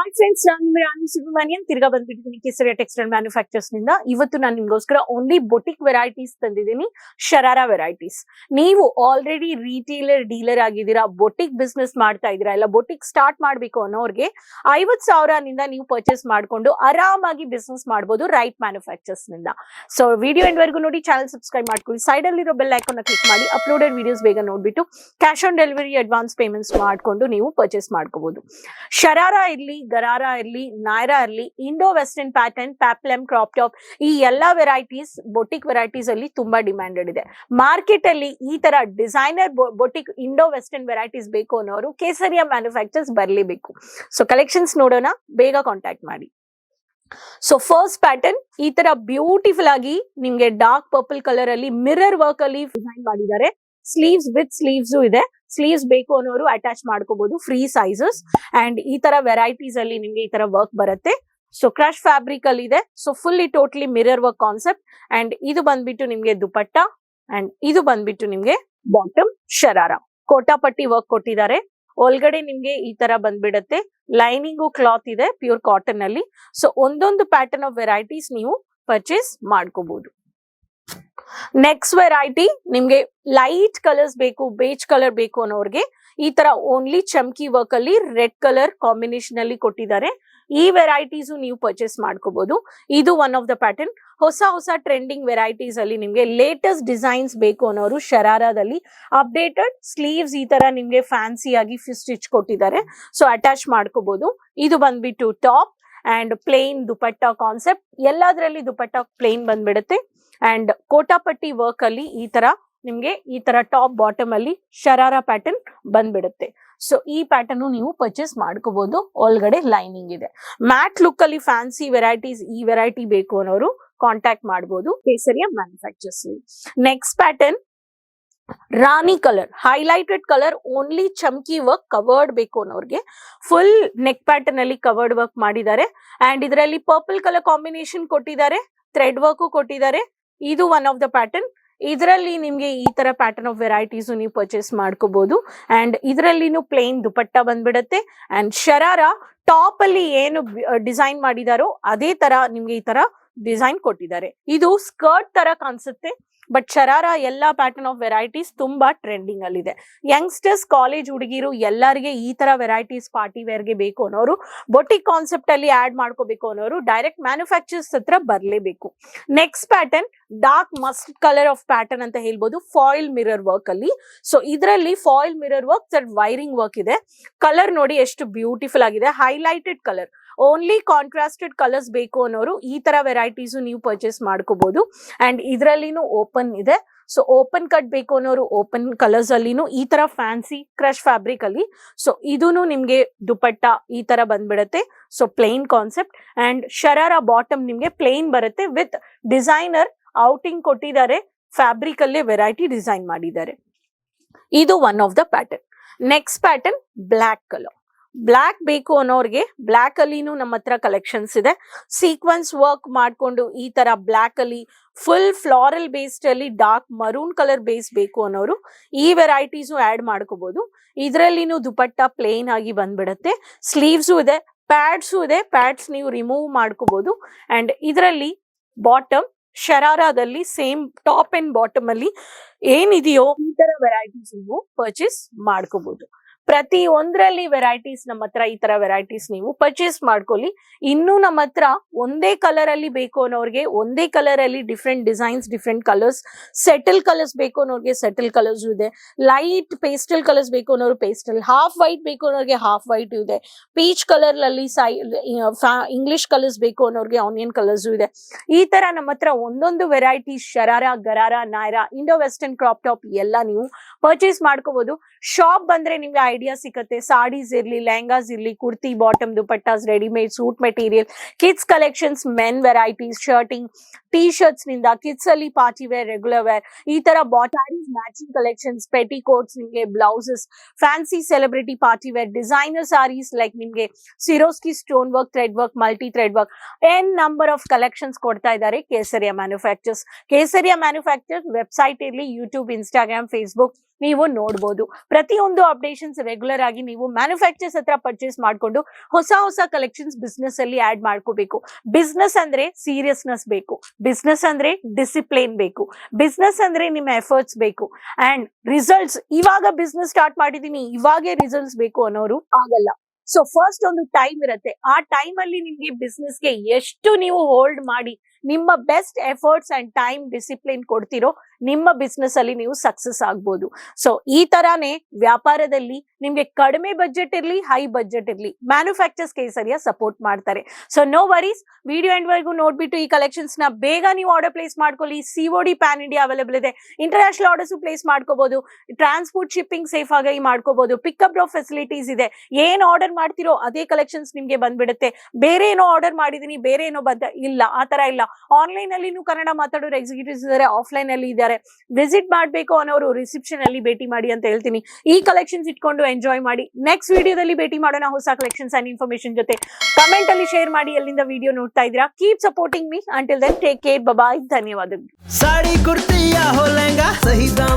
Hi friends, ನಾನು ನಿಮ್ಮ ರಾಣಿ ಸುಬ್ರಹ್ಮಣ್ಯನ್ ತಿರ್ಗಾ ಬಂದ್ಬಿಟ್ಟಿದ್ದೀನಿ ಕೇಸರಿಯಾ ಟೆಕ್ಸ್ಟೈಲ್ ಮ್ಯಾನುಫ್ಯಾಕ್ಚರ್ಸ್ ನಿಂದ. ಇವತ್ತು ನಾನು ನಿಮ್ಗೋಸ್ಕರ ಓನ್ಲಿ ಬೊಟಿಕ್ ವೆರೈಟೀಸ್ ತಂದಿದ್ದೀನಿ, ಶರಾರಾ ವೆರೈಟೀಸ್. ನೀವು ಆಲ್ರೆಡಿ ರೀಟೇಲರ್ ಡೀಲರ್ ಆಗಿದ್ದೀರಾ, ಬೊಟಿಕ್ ಬಿಸ್ನೆಸ್ ಮಾಡ್ತಾ ಇದ್ದೀರಾ, ಇಲ್ಲ ಬೊಟಿಕ್ ಸ್ಟಾರ್ಟ್ ಮಾಡಬೇಕು ಅನ್ನೋರ್ಗೆ 50,000 ನಿಂದ ನೀವು ಪರ್ಚೇಸ್ ಮಾಡ್ಕೊಂಡು ಆರಾಮಾಗಿ ಬಿಸ್ನೆಸ್ ಮಾಡಬಹುದು ರೈಟ್ ಮ್ಯಾನುಫ್ಯಾಕ್ಚರ್ಸ್ ನಿಂದ. ಸೊ ವಿಡಿಯೋ ಎಂಡ್ ವರೆಗೂ ನೋಡಿ, ಚಾನಲ್ ಸಬ್ಸ್ಕ್ರೈಬ್ ಮಾಡ್ಕೊಳ್ಳಿ, ಸೈಡ್ ಅಲ್ಲಿರೋ ಬೆಲ್ ಐಕಾನ್ ಕ್ಲಿಕ್ ಮಾಡಿ, ಅಪ್ಲೋಡೆಡ್ ವಿಡಿಯೋಸ್ ಬೇಗ ನೋಡ್ಬಿಟ್ಟು cash on delivery advance payments ಮಾಡ್ಕೊಂಡು ನೀವು ಪರ್ಚೇಸ್ ಮಾಡ್ಕೋಬಹುದು. ಶರಾರಾ ಇರ್ಲಿ, ಗರಾರಾ ಇರ್ಲಿ, ನೈರಾ ಇರ್ಲಿ, Indo western pattern, ಪ್ಯಾಪ್ಲಮ್, crop top, ಈ ಎಲ್ಲಾ ವೆರೈಟೀಸ್ ಬೊಟಿಕ್ ವೆರೈಟೀಸ್ ಅಲ್ಲಿ ತುಂಬಾ ಡಿಮ್ಯಾಂಡೆಡ್ ಇದೆ. ಮಾರ್ಕೆಟ್ ಅಲ್ಲಿ ಈ ತರ designer boutique Indo western varieties ಬೇಕು ಅನ್ನೋರು ಕೇಸರಿಯಾ ಮ್ಯಾನುಫ್ಯಾಕ್ಚರ್ಸ್ ಬರ್ಲೇಬೇಕು. ಸೊ ಕಲೆಕ್ಷನ್ಸ್ ನೋಡೋಣ, ಬೇಗ ಕಾಂಟ್ಯಾಕ್ಟ್ ಮಾಡಿ. ಸೊ ಫಸ್ಟ್ ಪ್ಯಾಟರ್ನ್ ಈ ತರ ಬ್ಯೂಟಿಫುಲ್ ಆಗಿ ನಿಮ್ಗೆ ಡಾರ್ಕ್ ಪರ್ಪಲ್ ಕಲರ್ ಅಲ್ಲಿ ಮಿರರ್ ವರ್ಕ್ ಅಲ್ಲಿ ಡಿಸೈನ್ ಮಾಡಿದ್ದಾರೆ. ಸ್ಲೀವ್ಸ್ ವಿತ್ ಸ್ಲೀವ್ಸ್ ಇದೆ. ಸ್ಲೀವ್ಸ್ ಬೇಕು ಅನ್ನೋರು ಅಟ್ಯಾಚ್ ಮಾಡ್ಕೋಬಹುದು, ಫ್ರೀ ಸೈಜಸ್. ಅಂಡ್ ಈ ತರ ವೆರೈಟೀಸ್ ಅಲ್ಲಿ ನಿಮ್ಗೆ ಈ ತರ ವರ್ಕ್ ಬರುತ್ತೆ. ಸೊ ಕ್ರಶ್ ಫ್ಯಾಬ್ರಿಕ್ ಅಲ್ಲಿ ಇದೆ. So fully totally mirror work concept. And ಇದು ಬಂದ್ಬಿಟ್ಟು ನಿಮ್ಗೆ ದುಪಟ್ಟ, ಅಂಡ್ ಇದು ಬಂದ್ಬಿಟ್ಟು ನಿಮ್ಗೆ ಬಾಟಮ್ ಶರಾರಾ. ಕೋಟಾಪಟ್ಟಿ ವರ್ಕ್ ಕೊಟ್ಟಿದ್ದಾರೆ. ಒಳಗಡೆ ನಿಮ್ಗೆ ಈ ತರ ಬಂದ್ಬಿಡತ್ತೆ. ಲೈನಿಂಗು ಕ್ಲಾತ್ ಇದೆ ಪ್ಯೂರ್ ಕಾಟನ್ ಅಲ್ಲಿ. ಸೊ ಒಂದೊಂದು ಪ್ಯಾಟರ್ನ್ ಆಫ್ ವೆರೈಟೀಸ್ ನೀವು ಪರ್ಚೇಸ್ ಮಾಡ್ಕೋಬಹುದು. ನೆಕ್ಸ್ಟ್ ವೆರೈಟಿ ನಿಮ್ಗೆ ಲೈಟ್ ಕಲರ್ಸ್ ಬೇಕು, ಬೇಜ್ ಕಲರ್ ಬೇಕು ಅನ್ನೋರ್ಗೆ ಈ ತರ ಓನ್ಲಿ ಚಮ್ಕಿ ವರ್ಕ್ ಅಲ್ಲಿ ರೆಡ್ ಕಲರ್ ಕಾಂಬಿನೇಷನ್ ಅಲ್ಲಿ ಕೊಟ್ಟಿದ್ದಾರೆ. ಈ ವೆರೈಟೀಸ್ ನೀವು ಪರ್ಚೇಸ್ ಮಾಡ್ಕೋಬಹುದು. ಇದು ಒನ್ ಆಫ್ ದ ಪ್ಯಾಟರ್ನ್. ಹೊಸ ಟ್ರೆಂಡಿಂಗ್ ವೆರೈಟೀಸ್ ಅಲ್ಲಿ ನಿಮ್ಗೆ ಲೇಟೆಸ್ಟ್ ಡಿಸೈನ್ಸ್ ಬೇಕು ಅನ್ನೋರು ಶರಾರಾದಲ್ಲಿ ಅಪ್ಡೇಟೆಡ್ ಸ್ಲೀವ್ಸ್ ಈ ತರ ನಿಮ್ಗೆ ಫ್ಯಾನ್ಸಿ ಆಗಿ ಸ್ಟಿಚ್ ಕೊಟ್ಟಿದ್ದಾರೆ. ಸೊ ಅಟ್ಯಾಚ್ ಮಾಡ್ಕೋಬಹುದು. ಇದು ಬಂದ್ಬಿಟ್ಟು top and plain dupatta concept. ಎಲ್ಲದರಲ್ಲಿ ದುಪಟ್ಟ ಪ್ಲೇನ್ ಬಂದ್ಬಿಡುತ್ತೆ. ಅಂಡ್ ಕೋಟಾಪಟ್ಟಿ ವರ್ಕ್ ಅಲ್ಲಿ ಈ ತರ ನಿಮ್ಗೆ ಈ ತರ ಟಾಪ್ ಬಾಟಮ್ ಅಲ್ಲಿ ಶರಾರಾ ಪ್ಯಾಟರ್ನ್ ಬಂದ್ಬಿಡುತ್ತೆ. ಸೊ ಈ ಪ್ಯಾಟರ್ನ್ ನೀವು ಪರ್ಚೇಸ್ ಮಾಡ್ಕೋಬಹುದು. ಒಳಗಡೆ ಲೈನಿಂಗ್ ಇದೆ. ಮ್ಯಾಟ್ ಲುಕ್ ಅಲ್ಲಿ ಫ್ಯಾನ್ಸಿ ವೆರೈಟೀಸ್, ಈ ವೆರೈಟಿ ಬೇಕು ಅನ್ನೋರು ಕಾಂಟ್ಯಾಕ್ಟ್ ಮಾಡಬಹುದು Kesariya manufactures. Next pattern rani colour, highlighted colour, only ಚಮ್ಕಿ ವರ್ಕ್ ಕವರ್ಡ್ ಬೇಕು ಅನ್ನೋರ್ಗೆ ಫುಲ್ ನೆಕ್ ಪ್ಯಾಟರ್ನ್ ಅಲ್ಲಿ ಕವರ್ಡ್ ವರ್ಕ್ ಮಾಡಿದ್ದಾರೆ. ಅಂಡ್ ಇದರಲ್ಲಿ ಪರ್ಪಲ್ ಕಲರ್ ಕಾಂಬಿನೇಷನ್ ಕೊಟ್ಟಿದ್ದಾರೆ, ಥ್ರೆಡ್ ವರ್ಕ್ ಕೊಟ್ಟಿದ್ದಾರೆ. ಇದು ಒನ್ ಆಫ್ ದ ಪ್ಯಾಟರ್ನ್. ಇದರಲ್ಲಿ ನಿಮ್ಗೆ ಈ ತರ ಪ್ಯಾಟರ್ನ್ ಆಫ್ ವೆರೈಟೀಸ್ ನೀವು ಪರ್ಚೇಸ್ ಮಾಡ್ಕೋಬಹುದು. ಅಂಡ್ ಇದರಲ್ಲಿನೂ ಪ್ಲೇನ್ ದುಪಟ್ಟ ಬಂದ್ಬಿಡತ್ತೆ. ಅಂಡ್ ಶರಾರಾ ಟಾಪ್ ಅಲ್ಲಿ ಏನು ಡಿಸೈನ್ ಮಾಡಿದಾರೋ ಅದೇ ತರ ನಿಮ್ಗೆ ಈ ತರ ಡಿಸೈನ್ ಕೊಟ್ಟಿದ್ದಾರೆ. ಇದು ಸ್ಕರ್ಟ್ ತರ ಕಾಣಿಸುತ್ತೆ, ಬಟ್ ಶರಾರಾ ಎಲ್ಲಾ ಪ್ಯಾಟರ್ನ್ ಆಫ್ ವೆರೈಟೀಸ್ ತುಂಬಾ ಟ್ರೆಂಡಿಂಗ್ ಅಲ್ಲಿ ಇದೆ. ಯಂಗ್ಸ್ಟರ್ಸ್, ಕಾಲೇಜ್ ಹುಡುಗಿರು ಎಲ್ಲರಿಗೆ ಈ ತರ ವೆರೈಟೀಸ್ ಪಾರ್ಟಿ ವೇರ್ ಗೆ ಬೇಕು ಅನ್ನೋರು, ಬೊಟಿಕ್ ಕಾನ್ಸೆಪ್ಟ್ ಅಲ್ಲಿ ಆಡ್ ಮಾಡ್ಕೋಬೇಕು ಅನ್ನೋರು ಡೈರೆಕ್ಟ್ ಮ್ಯಾನುಫ್ಯಾಕ್ಚರ್ಸ್ ಹತ್ರ ಬರ್ಲೇಬೇಕು. Next pattern dark must colour of pattern ಅಂತ ಹೇಳ್ಬೋದು, ಫಾಯಿಲ್ ಮಿರರ್ ವರ್ಕ್ ಅಲ್ಲಿ. ಸೊ ಇದರಲ್ಲಿ foil mirror work wiring work ಇದೆ. ಕಲರ್ ನೋಡಿ ಎಷ್ಟು ಬ್ಯೂಟಿಫುಲ್ ಆಗಿದೆ, highlighted colour. Only contrasted colours ಬೇಕು ಅನ್ನೋರು ಈ ತರ ವೆರೈಟೀಸ್ ನೀವು ಪರ್ಚೇಸ್ ಮಾಡ್ಕೋಬಹುದು. ಅಂಡ್ ಇದರಲ್ಲಿನೂ ಓಪನ್ ಇದೆ. ಸೊ ಓಪನ್ ಕಟ್ ಬೇಕು ಅನ್ನೋರು ಓಪನ್ ಕಲರ್ಸ್ ಅಲ್ಲಿನೂ ಈ ತರ ಫ್ಯಾನ್ಸಿ ಕ್ರಶ್ ಫ್ಯಾಬ್ರಿಕ್ ಅಲ್ಲಿ. ಸೊ ಇದೂನು ನಿಮ್ಗೆ ದುಪಟ್ಟ ಈ ತರ ಬಂದ್ಬಿಡತ್ತೆ. So plane concept. And sharara bottom ನಿಮ್ಗೆ ಪ್ಲೇನ್ ಬರುತ್ತೆ ವಿತ್ ಡಿಸೈನರ್ ಔಟಿಂಗ್ ಕೊಟ್ಟಿದ್ದಾರೆ. ಫ್ಯಾಬ್ರಿಕ್ ಅಲ್ಲೇ ವೆರೈಟಿ ಡಿಸೈನ್ ಮಾಡಿದ್ದಾರೆ. ಇದು one of the pattern. Next pattern black colour. Black ಬೇಕು ಅನ್ನೋರ್ಗೆ ಬ್ಲ್ಯಾಕ್ ಅಲ್ಲಿನೂ ನಮ್ಮ ಹತ್ರ ಕಲೆಕ್ಷನ್ಸ್ ಇದೆ. ಸೀಕ್ವೆನ್ಸ್ ವರ್ಕ್ ಮಾಡ್ಕೊಂಡು ಈ ತರ ಬ್ಲ್ಯಾಕ್ ಅಲ್ಲಿ ಫುಲ್ ಫ್ಲಾರಲ್ ಬೇಸ್ಡ್ ಅಲ್ಲಿ ಡಾರ್ಕ್ ಮರೂನ್ ಕಲರ್ ಬೇಸ್ ಬೇಕು ಅನ್ನೋರು ಈ ವೆರೈಟೀಸು ಆಡ್ ಮಾಡ್ಕೋಬಹುದು. ಇದರಲ್ಲಿನೂ ದುಪಟ್ಟ ಪ್ಲೇನ್ ಆಗಿ ಬಂದ್ಬಿಡತ್ತೆ. ಸ್ಲೀವ್ಸು ಇದೆ, ಪ್ಯಾಡ್ಸು ಇದೆ. ಪ್ಯಾಡ್ಸ್ ನೀವು ರಿಮೂವ್ ಮಾಡ್ಕೋಬಹುದು. ಅಂಡ್ ಇದರಲ್ಲಿ ಬಾಟಮ್ ಶರಾರಾದಲ್ಲಿ ಸೇಮ್ ಟಾಪ್ ಅಂಡ್ ಬಾಟಮ್ ಅಲ್ಲಿ ಏನಿದೆಯೋ ಈ ತರ ವೆರೈಟೀಸ್ ನೀವು ಪರ್ಚೇಸ್ ಮಾಡ್ಕೋಬಹುದು. ಪ್ರತಿ ಒಂದರಲ್ಲಿ ವೆರೈಟೀಸ್ ನಮ್ಮ ಹತ್ರ ಈ ತರ ವೆರೈಟೀಸ್ ನೀವು ಪರ್ಚೇಸ್ ಮಾಡ್ಕೊಳ್ಳಿ. ಇನ್ನು ನಮ್ಮ ಹತ್ರ ಒಂದೇ ಕಲರ್ ಅಲ್ಲಿ ಬೇಕು ಅನ್ನೋರ್ಗೆ ಒಂದೇ ಕಲರ್ ಅಲ್ಲಿ different designs, different colours, settle colours ಬೇಕು ಅನ್ನೋರ್ಗೆ ಸೆಟಲ್ ಕಲರ್ಸ್ ಇದೆ. ಲೈಟ್ ಪೇಸ್ಟಲ್ ಕಲರ್ಸ್ ಬೇಕು ಅನ್ನೋರು ಪೇಸ್ಟಲ್, ಹಾಫ್ ವೈಟ್ ಬೇಕು ಅನ್ನೋರ್ಗೆ ಹಾಫ್ ವೈಟ್ ಇದೆ. ಪೀಚ್ ಕಲರ್ ಅಲ್ಲಿ ಇಂಗ್ಲಿಷ್ ಕಲರ್ಸ್ ಬೇಕು ಅನ್ನೋರ್ಗೆ ಆನಿಯನ್ ಕಲರ್ಸ್ ಇದೆ. ಈ ತರ ನಮ್ಮ ಹತ್ರ ಒಂದೊಂದು varieties sharara, gharara, Naira, Indo western crop top ಎಲ್ಲ ನೀವು ಪರ್ಚೇಸ್ ಮಾಡ್ಕೋಬಹುದು. ಶಾಪ್ ಬಂದ್ರೆ ನಿಮ್ಗೆ ಐಡಿಯಾ ಸಿಗುತ್ತೆ. ಸಾಡೀಸ್ ಇರ್ಲಿ, ಲೆಹಂಗಾಸ್ ಇರ್ಲಿ, kurti, bottom, dupattas, readymade, suit material, kids collections, men varieties, shirting, T shirts ನಿಂದ ಕಿಡ್ಸ್ ಅಲ್ಲಿ ಪಾರ್ಟಿ ವೇರ್, ರೆಗ್ಯುಲರ್ ವೇರ್, ಈ ತರ ಬಾಟೀಸ್, ಮ್ಯಾಚಿಂಗ್ ಕಲೆಕ್ಷನ್ಸ್, ಪೆಟಿ ಕೋಟ್ಸ್, ನಿಮ್ಗೆ blouses, fancy celebrity party wear, designer saris like ನಿಮ್ಗೆ Swarovski stone work, thread work, multi thread work, n number of collections ಕೊಡ್ತಾ ಇದ್ದಾರೆ Kesariya manufacturers. Kesariya manufacturers website ಇರ್ಲಿ, YouTube, Instagram, Facebook ನೀವು ನೋಡಬಹುದು. ಪ್ರತಿಯೊಂದು ಅಪ್ಡೇಷನ್ಸ್ ರೆಗ್ಯುಲರ್ ಆಗಿ ನೀವು ಮ್ಯಾನುಫ್ಯಾಕ್ಚರ್ಸ್ ಹತ್ರ ಪರ್ಚೇಸ್ ಮಾಡ್ಕೊಂಡು ಹೊಸ ಕಲೆಕ್ಷನ್ಸ್ ಬಿಸ್ನೆಸ್ ಅಲ್ಲಿ ಆಡ್ ಮಾಡ್ಕೋಬೇಕು. ಬಿಸ್ನೆಸ್ ಅಂದ್ರೆ ಸೀರಿಯಸ್ನೆಸ್ ಬೇಕು, ಬಿಸ್ನೆಸ್ ಅಂದ್ರೆ ಡಿಸಿಪ್ಲಿನ್ ಬೇಕು, ಬಿಸ್ನೆಸ್ ಅಂದ್ರೆ ನಿಮ್ಮ ಎಫರ್ಟ್ಸ್ ಬೇಕು. ಅಂಡ್ ರಿಸಲ್ಟ್ಸ್ ಇವಾಗ ಬಿಸ್ನೆಸ್ ಸ್ಟಾರ್ಟ್ ಮಾಡಿದೀನಿ ಇವಾಗೆ ರಿಸಲ್ಟ್ಸ್ ಬೇಕು ಅನ್ನೋರು ಆಗಲ್ಲ. ಸೊ ಫಸ್ಟ್ ಒಂದು ಟೈಮ್ ಇರುತ್ತೆ, ಆ ಟೈಮ್ ಅಲ್ಲಿ ನಿಮ್ಗೆ ಬಿಸ್ನೆಸ್ ಗೆ ಎಷ್ಟು ನೀವು ಹೋಲ್ಡ್ ಮಾಡಿ ನಿಮ್ಮ best efforts and time discipline ಕೊಡ್ತಿರೋ ನಿಮ್ಮ ಬಿಸ್ನೆಸ್ ಅಲ್ಲಿ ನೀವು ಸಕ್ಸಸ್ ಆಗ್ಬೋದು. ಸೊ ಈ ತರಾನೇ ವ್ಯಾಪಾರದಲ್ಲಿ ನಿಮ್ಗೆ ಕಡಿಮೆ ಬಜೆಟ್ ಇರ್ಲಿ ಹೈ ಬಜೆಟ್ ಇರ್ಲಿ ಮ್ಯಾನುಫ್ಯಾಕ್ಚರ್ಸ್ ಕೇಸರಿಯ ಸಪೋರ್ಟ್ ಮಾಡ್ತಾರೆ. So no worries, video end ವರೆಗೂ ನೋಡ್ಬಿಟ್ಟು ಈ ಕಲೆಕ್ಷನ್ಸ್ ನ ಬೇಗ ನೀವು ಆರ್ಡರ್ ಪ್ಲೇಸ್ ಮಾಡ್ಕೊಳ್ಳಿ. COD ಪ್ಯಾನ್ ಇಂಡಿಯಾ ಅವೈಲೇಬಲ್ ಇದೆ, ಇಂಟರ್ನ್ಯಾಷನಲ್ ಆರ್ಡರ್ಸ್ ಪ್ಲೇಸ್ ಮಾಡ್ಕೋಬಹುದು, ಟ್ರಾನ್ಸ್ಪೋರ್ಟ್ ಶಿಪ್ಪಿಂಗ್ ಸೇಫ್ ಆಗಿ ಮಾಡ್ಕೋಬಹುದು, ಪಿಕಪ್ ಡ್ರಾಪ್ ಫೆಸಿಲಿಟೀಸ್ ಇದೆ. ಏನ್ ಆರ್ಡರ್ ಮಾಡ್ತಿರೋ ಅದೇ ಕಲೆಕ್ಷನ್ಸ್ ನಿಮ್ಗೆ ಬಂದ್ಬಿಡುತ್ತೆ. ಬೇರೆ ಏನೋ ಆರ್ಡರ್ ಮಾಡಿದೀನಿ ಬೇರೆ ಏನೋ ಇಲ್ಲ, ಆ ತರ ಇಲ್ಲ. ಆನ್ಲೈನ್ ಅಲ್ಲಿ ಕನ್ನಡ ಮಾತಾಡೋರು ಎಕ್ಸಿಕ್ಯೂಟಿವ್ಸ್ ಇದ್ದಾರೆ, ಆಫ್ಲೈನ್ ಅಲ್ಲಿ ಇದ್ದಾರೆ. ವಿಸಿಟ್ ಮಾಡ್ಬೇಕು ಅನ್ನೋರು ರಿಸೆಪ್ಷನ್ ಅಲ್ಲಿ ಭೇಟಿ ಮಾಡಿ ಅಂತ ಹೇಳ್ತೀನಿ. ಈ ಕಲೆಕ್ಷನ್ಸ್ ಇಟ್ಕೊಂಡು ಎಂಜಾಯ್ ಮಾಡಿ. ನೆಕ್ಸ್ಟ್ ವಿಡಿಯೋದಲ್ಲಿ ಭೇಟಿ ಮಾಡೋಣ ಹೊಸ ಕಲೆಕ್ಷನ್ಸ್ ಅಂಡ್ ಇನ್ಫಾರ್ಮೇಶನ್ ಜೊತೆ. ಕಮೆಂಟ್ ಅಲ್ಲಿ ಶೇರ್ ಮಾಡಿ ಎಲ್ಲಿಂದ ವಿಡಿಯೋ ನೋಡ್ತಾ ಇದ್ದೀರಾ. Keep supporting me. Until then take care, bye, ಧನ್ಯವಾದಗಳು. साड़ी कुर्ती या हो लहंगा सही दाम